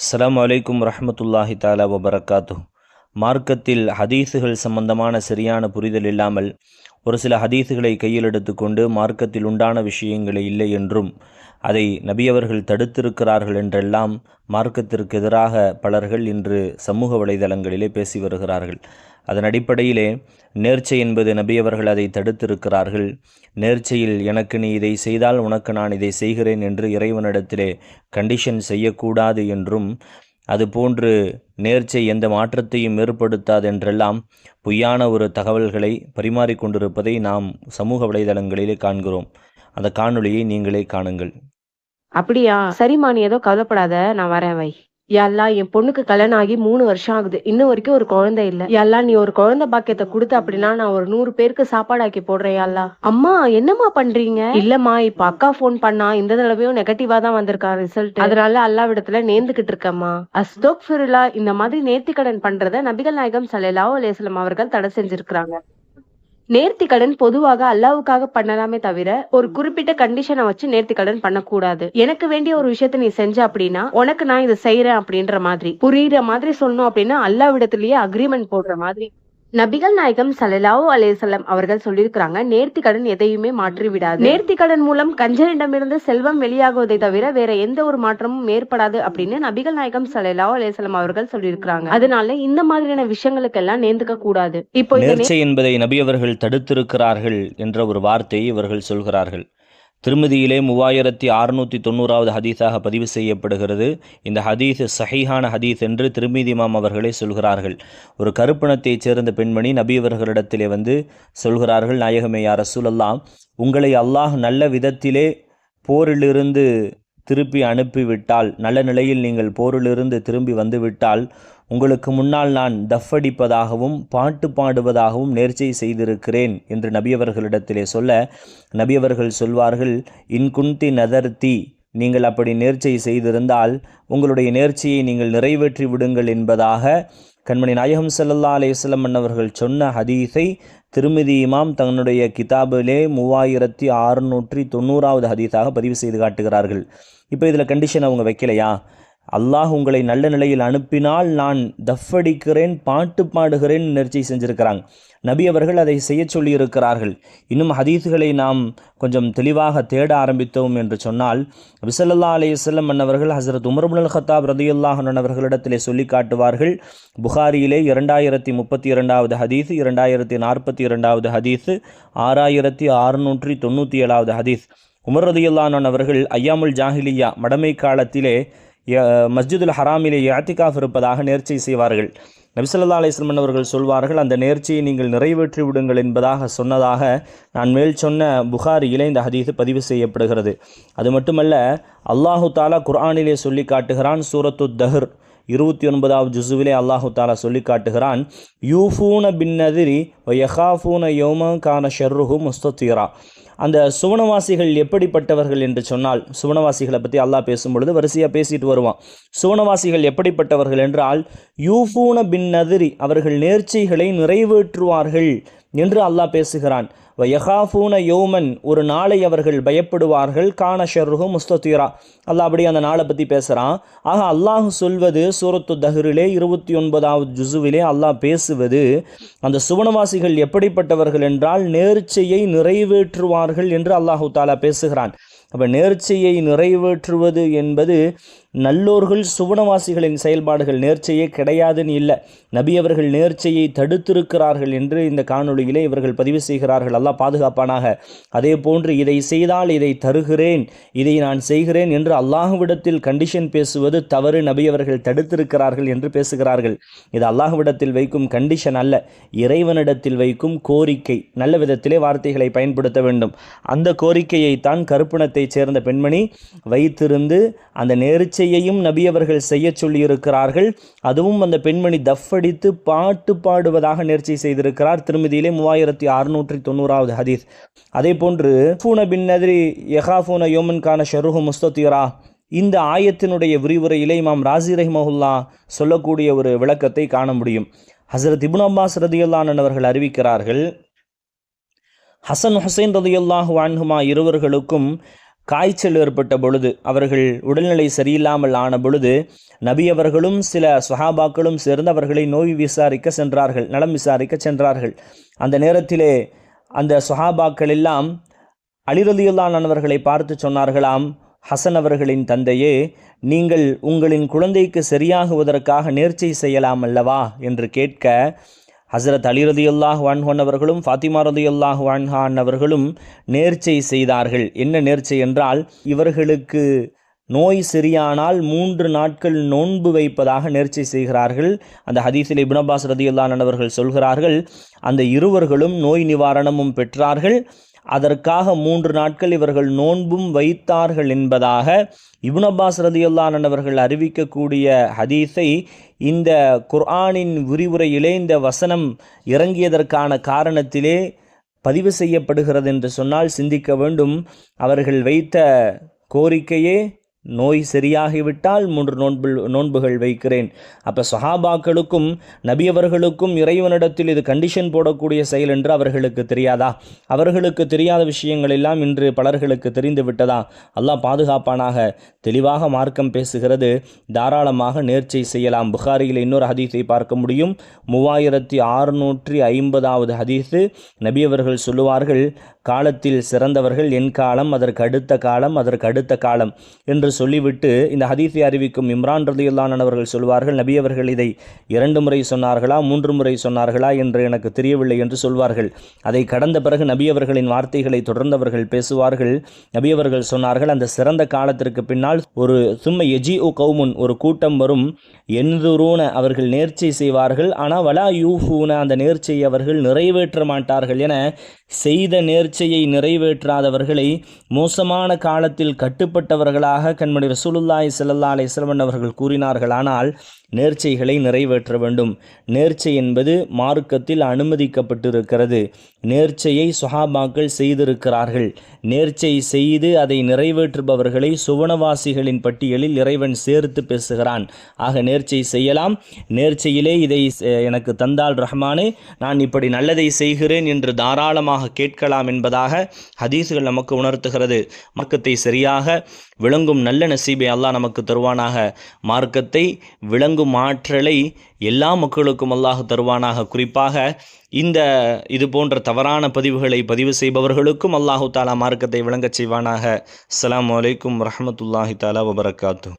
அஸ்ஸலாமு அலைக்கும் வரஹ்மத்துல்லாஹி தஆலா வபரகாத்துஹு. மார்க்கத்தில் ஹதீஸுகள் சம்பந்தமான சரியான புரிதல் இல்லாமல் ஒரு சில ஹதீஸுகளை கையில் எடுத்துக்கொண்டு மார்க்கத்தில் உண்டான விஷயங்களை இல்லை என்றும் அதை நபியவர்கள் தடுத்திருக்கிறார்கள் என்றெல்லாம் மார்க்கத்திற்கு எதிராக பலர்கள் இன்று சமூக வலைதளங்களிலே பேசி வருகிறார்கள். அதன் அடிப்படையிலே நேர்ச்சை என்பது நபியவர்கள் அதை தடுத்திருக்கிறார்கள். நேர்ச்சையில் எனக்கு நீ இதை செய்தால் உனக்கு நான் இதை செய்கிறேன் என்று இறைவனிடத்திலே கண்டிஷன் செய்யக்கூடாது என்றும், அதுபோன்று நேர்ச்சை எந்த மாற்றத்தையும் ஏற்படுத்தாதென்றெல்லாம் பொய்யான ஒரு தகவல்களை பரிமாறிக்கொண்டிருப்பதை நாம் சமூக வலைதளங்களிலே காண்கிறோம். அந்த காணொளியை நீங்களே காணுங்கள். அப்படியா? சரிம்மா, நீ ஏதோ கவலைப்படாத, நான் வரேன் வை. யா அல்லாஹ், என் பொண்ணுக்கு கல்யாணம் ஆகி 3 வருஷம் ஆகுது. இன்ன வரைக்கும் ஒரு குழந்தை இல்ல. யா அல்லாஹ், நீ ஒரு குழந்தை பாக்கியத்தை குடுத்த அப்படின்னா நான் ஒரு 100 பேருக்கு சாப்பாடு ஆக்கி போடுறேன் யா அல்லாஹ். அம்மா, என்னம்மா பண்றீங்க? இல்லம்மா, இப்ப அக்கா போன் பண்ணா, இந்த தடவையும் நெகட்டிவா தான் வந்திருக்கா ரிசல்ட். அதனால அல்லாஹ்விடத்துல நேர்ந்துகிட்டு இருக்கம்மா. அஸ்தக்ஃபிருல்லாஹ். இந்த மாதிரி நேர்த்திக்கடன் பண்றத நபிகள் நாயகம் ஸல்லல்லாஹு அலைஹி வஸல்லம் அவர்கள் தடை செஞ்சிருக்கிறாங்க. நேர்த்திக்கடன் பொதுவாக அல்லாவுக்காக பண்ணலாமே தவிர ஒரு குறிப்பிட்ட கண்டிஷனை வச்சு நேர்த்திக்கடன் பண்ணக்கூடாது. எனக்கு வேண்டிய ஒரு விஷயத்த நீ செஞ்ச அப்படின்னா உனக்கு நான் இதை செய்யறேன் அப்படின்ற மாதிரி புரியுற மாதிரி சொல்லணும் அப்படின்னா அல்லாவிடத்திலேயே அக்ரிமெண்ட் போடுற மாதிரி நபிகள் நாயகம் ஸல்லல்லாஹு அலைஹி வஸல்லம் அவர்கள் சொல்லியிருக்கிறாங்க, நேர்த்திக்கடன் எதையுமே மாற்றி விடாது. நேர்த்திக்கடன் மூலம் கஞ்சனிடமிருந்து செல்வம் வெளியாகுவதை தவிர வேற எந்த ஒரு மாற்றமும் ஏற்படாது அப்படின்னு நபிகள் நாயகம் ஸல்லல்லாஹு அலைஹி வஸல்லம் அவர்கள் சொல்லியிருக்கிறாங்க. அதனால இந்த மாதிரியான விஷயங்களுக்கெல்லாம் நேர்ந்துக்க கூடாது. இப்போ நேர்ச்சை என்பதை நபியவர்கள் தடுத்திருக்கிறார்கள் என்ற ஒரு வார்த்தையை இவர்கள் சொல்கிறார்கள். திருமதியிலே 3690வது ஹதீஸாக பதிவு செய்யப்படுகிறது. இந்த ஹதீஸ் சஹீஹான ஹதீஸ் என்று திருமிதி இமாம் அவர்களே சொல்கிறார்கள். ஒரு கருப்பணத்தைச் சேர்ந்த பெண்மணி நபியவர்களிடத்திலே வந்து சொல்கிறார்கள், நாயகமே யா ரசூலல்லாஹ், உங்களை அல்லாஹ் நல்ல விதத்திலே போரிலிருந்து திருப்பி அனுப்பிவிட்டால், நல்ல நிலையில் நீங்கள் போரிலிருந்து திரும்பி வந்துவிட்டால், உங்களுக்கு முன்னால் நான் தஃபடிப்பதாகவும் பாட்டு பாடுவதாகவும் நேர்ச்சை செய்திருக்கிறேன் என்று நபியவர்களிடத்திலே சொல்ல, நபியவர்கள் சொல்வார்கள், இன்குந்தி நதர்த்தி, நீங்கள் அப்படி நேர்ச்சை செய்திருந்தால் உங்களுடைய நேர்ச்சியை நீங்கள் நிறைவேற்றி விடுங்கள் என்பதாக கண்மணி நாயகம் ஸல்லல்லாஹு அலைஹி வஸல்லம் அவர்கள் சொன்ன ஹதீஸை திருமிதி இமாம் தன்னுடைய கிதாபிலே 3690வது ஹதீஸாக பதிவு செய்து காட்டுகிறார்கள். இப்போ இதில் கண்டிஷன் அவங்க வைக்கலையா? அல்லாஹ் உங்களை நல்ல நிலையில் அனுப்பினால் நான் தஃபடிக்கிறேன், பாட்டு பாடுகிறேன் நேர்ச்சை செஞ்சிருக்கிறாங்க. நபி அவர்கள் அதை செய்ய சொல்லியிருக்கிறார்கள். இன்னும் ஹதீஸுகளை நாம் கொஞ்சம் தெளிவாக தேட ஆரம்பித்தோம் என்று சொன்னால், நபி ஸல்லல்லாஹு அலைஹி வஸல்லம் அவர்கள் ஹஸரத் உமர் இப்னுல் கத்தாப் ரலியல்லாஹு அன்ஹு அவர்களிடத்திலே சொல்லி காட்டுவார்கள். புகாரியிலே 2032வது ஹதீஸ், 2042வது ஹதீஸ், 6697வது ஹதீஸ். உமர் ரலியல்லாஹு அன்ஹு அவர்கள் ஐயாமுல் ஜாஹிலியா, மடமை காலத்திலே மஸ்ஜிதுல் ஹராமிலே இஅ்திகாஃப் இருப்பதாக நேர்ச்சை செய்வார்கள். நபி ஸல்லல்லாஹு அலைஹி வஸல்லம் அவர்கள் சொல்வார்கள், அந்த நேர்ச்சியை நீங்கள் நிறைவேற்றி விடுங்கள் என்பதாக சொன்னதாக நான் மேல் சொன்ன புகாரியிலே இந்த ஹதீஸ் பதிவு செய்யப்படுகிறது. அது மட்டுமல்ல, அல்லாஹு தாலா குர்ஆனிலே சொல்லி காட்டுகிறான். சூரத்து தஹர் 29வது ஜுஸுவிலே அல்லாஹு தாலா சொல்லி காட்டுகிறான், யூஃபூன பின் நதிரி வ யகாஃபூன யௌமன் கான ஷர்ருஹு முஸ்ததீரா. அந்த சுவனவாசிகள் எப்படிப்பட்டவர்கள் என்று சொன்னால், சுவனவாசிகளை பற்றி அல்லாஹ் பேசும்பொழுது வரிசையாக பேசிட்டு வருவான். சுவனவாசிகள் எப்படிப்பட்டவர்கள் என்றால், யூஃபூன பின் நதிரி, அவர்கள் நேர்ச்சைகளை நிறைவேற்றுவார்கள் என்று அல்லாஹ் பேசுகிறான். வயஹாஃபூன யௌமன், ஒரு நாளை அவர்கள் பயப்படுவார்கள், கான ஷர்ருஹு முஸ்ததீரா. அல்லாஹ் அப்படி அந்த நாளை பற்றி பேசுகிறான். ஆக அல்லாஹ் சொல்வது சூரத்து தஹ்ரிலே 29வது ஜுஸுவிலே அல்லாஹ் பேசுவது, அந்த சுவனவாசிகள் எப்படிப்பட்டவர்கள் என்றால் நேர்ச்சையை நிறைவேற்றுவார்கள் என்று அல்லாஹு தாலா பேசுகிறான். அப்போ நேர்ச்சையை நிறைவேற்றுவது என்பது நல்லோர்கள் சுவனவாசிகளின் செயல்பாடுகள். நேர்ச்சையே கிடையாதுன்னு இல்லை, நபி அவர்கள் நேர்ச்சையை தடுத்திருக்கிறார்கள் என்று இந்த காணொளியிலே இவர்கள் பதிவு செய்கிறார்கள். அல்லாஹ் பாதுகாப்பானாக. அதே போன்று இதை செய்தால் இதை தருகிறேன், இதை நான் செய்கிறேன் என்று அல்லாஹ்விடத்தில் கண்டிஷன் பேசுவது தவறு, நபி அவர்கள் தடுத்திருக்கிறார்கள் என்று பேசுகிறார்கள். இது அல்லாஹ்விடத்தில் வைக்கும் கண்டிஷன் அல்ல, இறைவனிடத்தில் வைக்கும் கோரிக்கை. நல்ல விதத்திலே வார்த்தைகளை பயன்படுத்த வேண்டும். அந்த கோரிக்கையைத்தான் கருப்பணத்தை சேர்ந்த பெண்மணி வைத்திருந்து அந்த நேர்ச்சையையும் நபி அவர்கள் செய்ய சொல்லியிருக்கிறார்கள். அதுவும் அந்த பெண்மணி தஃபடித்து பாட்டு பாடுவதாக நேர்ச்சை செய்திருக்கிறார். திருமதியிலே 3690வது ஹதீஸ். அதே போன்று ஃபூன பின் நதிரி யகாஃபூன யௌமன் கான ஷர்ருஹு முஸ்ததீரா, இந்த ஆயத்தினுடைய விரிவுரையிலே இமாம் ராஸி ரஹிமஹுல்லாஹ் சொல்லக்கூடிய ஒரு விளக்கத்தை காண முடியும். ஹஸரத் இப்னு அப்பாஸ் ரலியல்லாஹு அன்ஹு அவர்கள் அறிவிக்கிறார்கள், ஹசன் ஹுசைன் ரலியல்லாஹு அன்ஹுமா இருவர்களுக்கும் காய்ச்சல் ஏற்பட்ட பொழுது, அவர்கள் உடல்நிலை சரியில்லாமல் ஆன பொழுது நபி அவர்களும் சில சஹாபாக்களும் சேர்ந்து அவர்களை நோய் விசாரிக்க சென்றார்கள், நலம் விசாரிக்க சென்றார்கள். அந்த நேரத்திலே அந்த சஹாபாக்கள் எல்லாம் அலி ரலியல்லாஹு அன்ஹு அவர்களை பார்த்து சொன்னார்களாம், ஹசன் அவர்களின் தந்தையே, நீங்கள் உங்களின் குழந்தைக்கு சரியாகுவதற்காக நேர்ச்சை செய்யலாம் அல்லவா என்று கேட்க, ஹசரத் அலி ரலியல்லாஹு அன்ஹு அவர்களும் ஃபாத்திமா ரலியல்லாஹு அன்ஹா அவர்களும் நேர்ச்சை செய்தார்கள். என்ன நேர்ச்சை என்றால், இவர்களுக்கு நோய் சரியானால் 3 நாட்கள் நோன்பு வைப்பதாக நேர்ச்சை செய்கிறார்கள். அந்த ஹதீஸில் இப்னு அப்பாஸ் ரலியல்லாஹு அன்ஹு அவர்கள் சொல்கிறார்கள், அந்த இருவர்களும் நோய் நிவாரணமும் பெற்றார்கள், அதற்காக 3 நாட்கள் இவர்கள் நோன்பும் வைத்தார்கள் என்பதாக இப்னு அப்பாஸ் ரலியல்லாஹு அன்ஹு அவர்கள் அறிவிக்கக்கூடிய ஹதீஸை இந்த குர்ஆனின் விரிவுரையிலே இந்த வசனம் இறங்கியதற்கான காரணத்திலே பதிவு செய்யப்படுகிறது என்று சொன்னால் சிந்திக்க வேண்டும். அவர்கள் வைத்த கோரிக்கையே, நோய் சரியாகிவிட்டால் 3 நோன்புகள் வைக்கிறேன். அப்போ சஹாபாக்களுக்கும் நபியவர்களுக்கும் இறைவனிடத்தில் இது கண்டிஷன் போடக்கூடிய செயல் என்று அவர்களுக்கு தெரியாதா? அவர்களுக்கு தெரியாத விஷயங்கள் எல்லாம் இன்று பலர்களுக்கு தெரிந்து விட்டதா? அல்லாஹ் பாதுகாப்பானாக. தெளிவாக மார்க்கம் பேசுகிறது, தாராளமாக நேர்ச்சை செய்யலாம். புகாரியில் இன்னொரு ஹதீஸை பார்க்க முடியும், 3650வது ஹதீஸு. நபியவர்கள் சொல்லுவார்கள், காலத்தில் சிறந்தவர்கள் என் காலம், அதற்கு அடுத்த காலம், அதற்கு அடுத்த காலம் என்று சொல்லிவிட்டு இந்த ஹதீஸை அறிவிக்கும் இம்ரான் ரலியல்லாஹு அன்ஹு அவர்கள் சொல்வார்கள், நபி அவர்கள் இதை 2 முறை சொன்னார்களா 3 முறை சொன்னார்களா என்று எனக்கு தெரியவில்லை என்று சொல்வார்கள். அதை கடந்த பிறகு நபி அவர்களின் வார்த்தைகளை தொடர்ந்தவர்கள் பேசுவார்கள். நபி அவர்கள் சொன்னார்கள், அந்த சிறந்த காலத்திற்கு பின்னால் ஒரு சும்ம யஜீஉ கௌமுன், ஒரு கூட்டம் வரும், என்துரூன, அவர்கள் நேர்ச்சை செய்வார்கள், ஆனால் வலா யூஃபூன, அந்த நேர்ச்சையை அவர்கள் நிறைவேற்ற மாட்டார்கள் என செய்த நேர்ச்சையை நிறைவேற்றாதவர்களை மோசமான காலத்தில் கட்டுப்பட்டவர்களாக கண்மணி ரசூலுல்லாஹி ஸல்லல்லாஹு அலைஹி வஸல்லம் அவர்கள் கூறினார்கள். ஆனால் நேர்ச்சைகளை நிறைவேற்ற வேண்டும். நேர்ச்சை என்பது மார்க்கத்தில் அனுமதிக்கப்பட்டிருக்கிறது. நேர்ச்சையை சுஹாபாக்கள் செய்திருக்கிறார்கள். நேர்ச்சை செய்து அதை நிறைவேற்றுபவர்களை சுவனவாசிகளின் பட்டியலில் இறைவன் சேர்த்து பேசுகிறான். ஆக நேர்ச்சை செய்யலாம். நேர்ச்சையிலே இதை எனக்கு தந்தால் ரஹ்மானே, நான் இப்படி நல்லதை செய்கிறேன் என்று தாராளமாக கேட்கலாம் என்பதாக ஹதீஸுகள் நமக்கு உணர்த்துகிறது. மார்க்கத்தை சரியாக விளங்கும் நல்ல நசீபை அல்லாஹ் நமக்கு தருவானாக. மார்க்கத்தை விளங்கும் ஆற்றலை எல்லா மக்களுக்கும் அல்லாஹ் தருவானாக. குறிப்பாக இது போன்ற தவறான பதிவுகளை பதிவு செய்பவர்களுக்கும் அல்லாஹு தாலா மார்க்கத்தை விளங்கச் செய்வானாக. அஸ்ஸலாமு அலைக்கும் வரஹ்மத்துல்லாஹி தஆலா வபரகாத்துஹு.